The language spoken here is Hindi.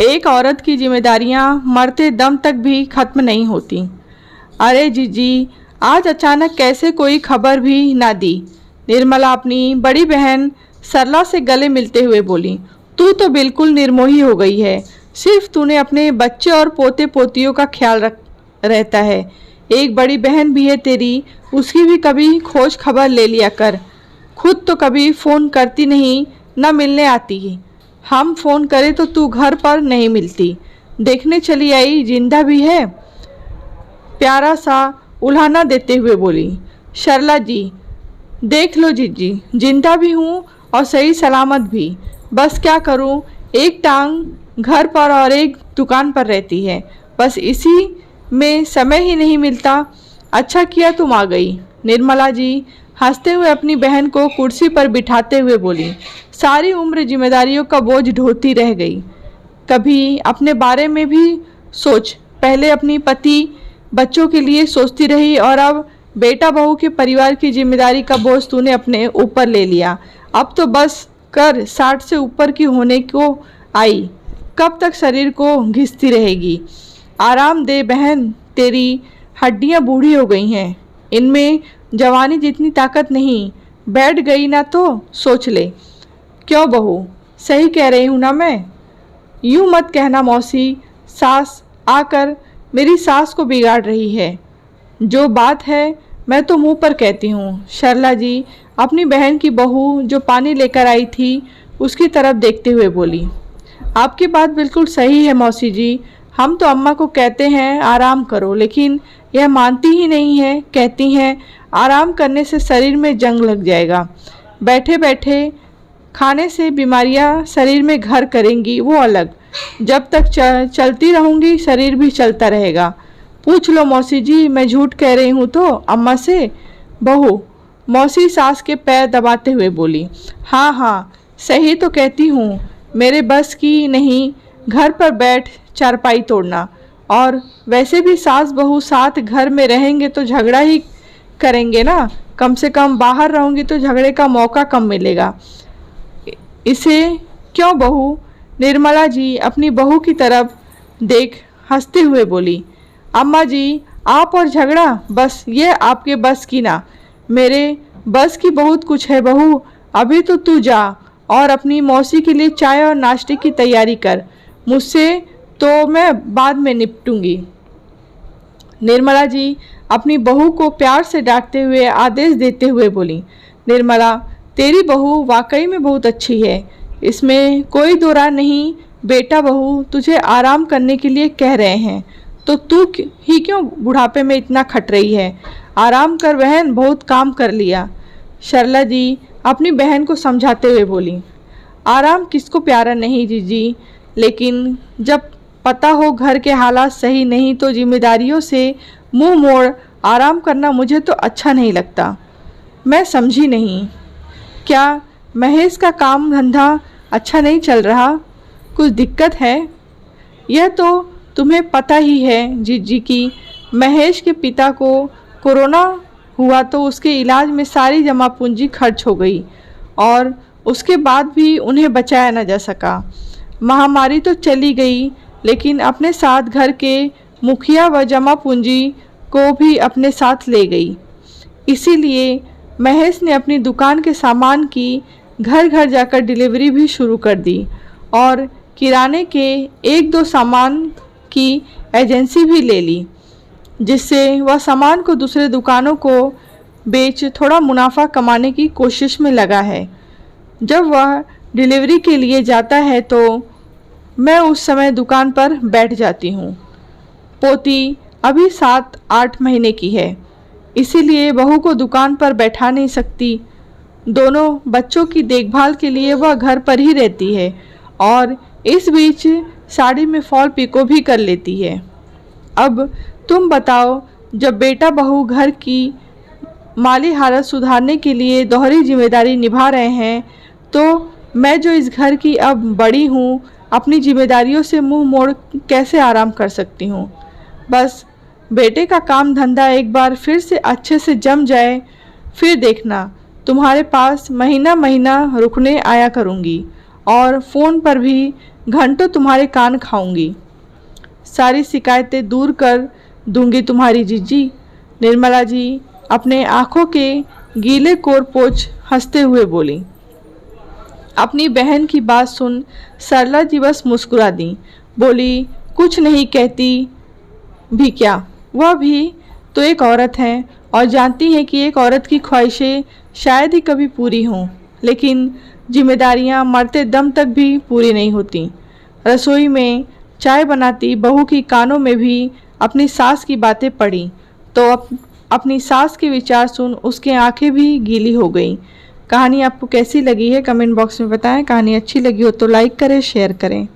एक औरत की जिम्मेदारियां मरते दम तक भी खत्म नहीं होती। अरे जीजी, आज अचानक कैसे कोई खबर भी ना दी? निर्मला अपनी बड़ी बहन सरला से गले मिलते हुए बोली। तू तो बिल्कुल निर्मोही हो गई है। सिर्फ तूने अपने बच्चे और पोते पोतियों का ख्याल रख रहता है। एक बड़ी बहन भी है तेरी, उसकी भी कभी खोज खबर ले लिया कर। खुद तो कभी फ़ोन करती नहीं, न मिलने आती। हम फ़ोन करें तो तू घर पर नहीं मिलती। देखने चली आई जिंदा भी है? प्यारा सा उल्हाना देते हुए बोली। सरला जी, देख लो जीजी, जिंदा भी हूँ और सही सलामत भी। बस क्या करूँ, एक टांग घर पर और एक दुकान पर रहती है। बस इसी में समय ही नहीं मिलता। अच्छा किया तुम आ गई। निर्मला जी हंसते हुए अपनी बहन को कुर्सी पर बिठाते हुए बोली। सारी उम्र जिम्मेदारियों का बोझ ढोती रह गई। कभी अपने बारे में भी सोच। पहले अपनी पति बच्चों के लिए सोचती रही और अब बेटा बहू के परिवार की जिम्मेदारी का बोझ तूने अपने ऊपर ले लिया। अब तो बस कर 60 से ऊपर की होने को आई। कब तक शरीर को घिसती रहेगी? आराम दे बहन, तेरी हड्डियां बूढ़ी हो गई हैं, इनमें जवानी जितनी ताकत नहीं। बैठ गई ना तो सोच ले। क्यों बहू, सही कह रही हूँ ना मैं? यूँ मत कहना मौसी, सास आकर मेरी सास को बिगाड़ रही है। जो बात है मैं तो मुंह पर कहती हूँ। सरला जी अपनी बहन की बहू जो पानी लेकर आई थी उसकी तरफ देखते हुए बोली। आपकी बात बिल्कुल सही है मौसी जी। हम तो अम्मा को कहते हैं आराम करो, लेकिन यह मानती ही नहीं है। कहती हैं आराम करने से शरीर में जंग लग जाएगा। बैठे बैठे खाने से बीमारियां शरीर में घर करेंगी, वो अलग। जब तक चलती रहूंगी शरीर भी चलता रहेगा। पूछ लो मौसी जी, मैं झूठ कह रही हूँ तो अम्मा से? बहू मौसी सास के पैर दबाते हुए बोली। हाँ हाँ, सही तो कहती हूँ। मेरे बस की नहीं घर पर बैठ चारपाई तोड़ना। और वैसे भी सास बहू साथ घर में रहेंगे तो झगड़ा ही करेंगे ना। कम से कम बाहर रहूंगी तो झगड़े का मौका कम मिलेगा। इसे क्यों बहू? निर्मला जी अपनी बहू की तरफ देख हंसते हुए बोली। अम्मा जी, आप और झगड़ा, बस ये आपके बस की ना। मेरे बस की बहुत कुछ है बहू। अभी तो तू जा और अपनी मौसी के लिए चाय और नाश्ते की तैयारी कर। मुझसे तो मैं बाद में निपटूंगी। निर्मला जी अपनी बहू को प्यार से डांटते हुए आदेश देते हुए बोली। निर्मला, तेरी बहू वाकई में बहुत अच्छी है, इसमें कोई दो राय नहीं। बेटा बहू तुझे आराम करने के लिए कह रहे हैं तो तू ही क्यों बुढ़ापे में इतना खट रही है? आराम कर बहन, बहुत काम कर लिया। सरला जी अपनी बहन को समझाते हुए बोली। आराम किसको प्यारा नहीं जीजी, लेकिन जब पता हो घर के हालात सही नहीं तो जिम्मेदारियों से मुंह मोड़ आराम करना मुझे तो अच्छा नहीं लगता। मैं समझी नहीं। क्या महेश का काम धंधा अच्छा नहीं चल रहा? कुछ दिक्कत है? यह तो तुम्हें पता ही है जीजी की महेश के पिता को कोरोना हुआ तो उसके इलाज में सारी जमा पूंजी खर्च हो गई और उसके बाद भी उन्हें बचाया न जा सका। महामारी तो चली गई, लेकिन अपने साथ घर के मुखिया व जमा पूंजी को भी अपने साथ ले गई। इसीलिए महेश ने अपनी दुकान के सामान की घर घर जाकर डिलीवरी भी शुरू कर दी और किराने के एक दो सामान की एजेंसी भी ले ली, जिससे वह सामान को दूसरे दुकानों को बेच थोड़ा मुनाफा कमाने की कोशिश में लगा है। जब वह डिलीवरी के लिए जाता है तो मैं उस समय दुकान पर बैठ जाती हूँ। पोती अभी 7-8 महीने की है, इसीलिए बहू को दुकान पर बैठा नहीं सकती। दोनों बच्चों की देखभाल के लिए वह घर पर ही रहती है और इस बीच साड़ी में फॉल पिको भी कर लेती है। अब तुम बताओ, जब बेटा बहू घर की माली हालत सुधारने के लिए दोहरी जिम्मेदारी निभा रहे हैं तो मैं जो इस घर की अब बड़ी हूँ, अपनी जिम्मेदारियों से मुंह मोड़ कैसे आराम कर सकती हूँ? बस बेटे का काम धंधा एक बार फिर से अच्छे से जम जाए, फिर देखना तुम्हारे पास महीना महीना रुकने आया करूँगी और फ़ोन पर भी घंटों तुम्हारे कान खाऊंगी। सारी शिकायतें दूर कर दूंगी तुम्हारी जीजी। निर्मला जी अपने आंखों के गीले कोर पोंछ हंसते हुए बोली। अपनी बहन की बात सुन सरला जी बस मुस्कुरा दी। बोली, कुछ नहीं कहती भी क्या, वह भी तो एक औरत है और जानती है कि एक औरत की ख्वाहिशें शायद ही कभी पूरी हों, लेकिन जिम्मेदारियां मरते दम तक भी पूरी नहीं होती। रसोई में चाय बनाती बहू की कानों में भी अपनी सास की बातें पड़ी तो अपनी सास के विचार सुन उसकी आंखें भी गीली हो गईं। कहानी आपको कैसी लगी है कमेंट बॉक्स में बताएं। कहानी अच्छी लगी हो तो लाइक करें, शेयर करें।